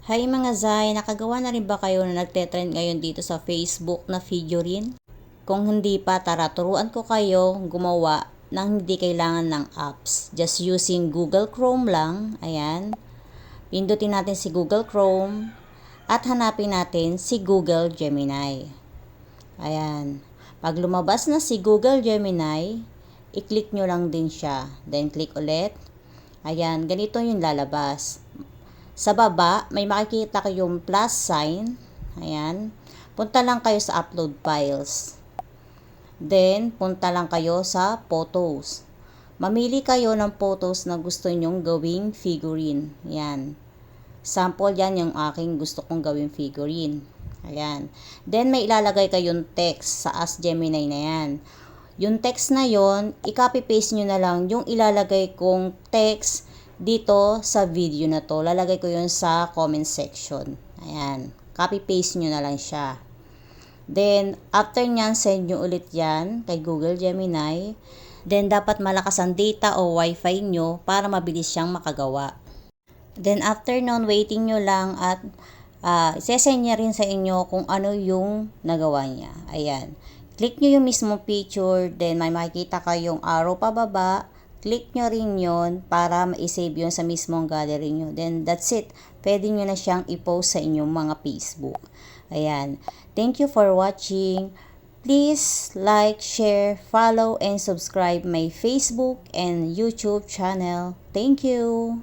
Hi mga Zay, nakagawa na rin ba kayo na nagte-trend ngayon dito sa Facebook na figurine? Kung hindi pa, tara turuan ko kayo gumawa nang hindi kailangan ng apps. Just using Google Chrome lang. Ayan. Pindutin natin si Google Chrome at hanapin natin si Google Gemini. Ayan. Pag lumabas na si Google Gemini, i-click nyo lang din siya. Then click ulit. Ayan, ganito yung lalabas. Sa baba, may makikita kayong plus sign. Ayan. Punta lang kayo sa upload files. Then, punta lang kayo sa photos. Mamili kayo ng photos na gusto nyong gawing figurine. Ayan. Sample yan yung aking gusto kong gawing figurine. Ayan. Then, may ilalagay kayong text sa Ask Gemini na yan. Yung text na yon, i-copy-paste nyo na lang yung ilalagay kong text dito sa video na to. Lalagay ko yun sa comment section. Ayan. Copy-paste nyo na lang siya. Then, after nyan, send nyo ulit yan kay Google Gemini. Then, dapat malakas ang data o wifi nyo para mabilis siyang makagawa. Then, after nun, waiting nyo lang at isesend niya rin sa inyo kung ano yung nagawa niya. Ayan. Click nyo yung mismo picture. Then, may makikita kayong arrow pababa. Click nyo rin yun para ma-save yun sa mismong gallery nyo. Then, that's it. Pwede nyo na siyang i-post sa inyong mga Facebook. Ayan. Thank you for watching. Please like, share, follow, and subscribe my Facebook and YouTube channel. Thank you!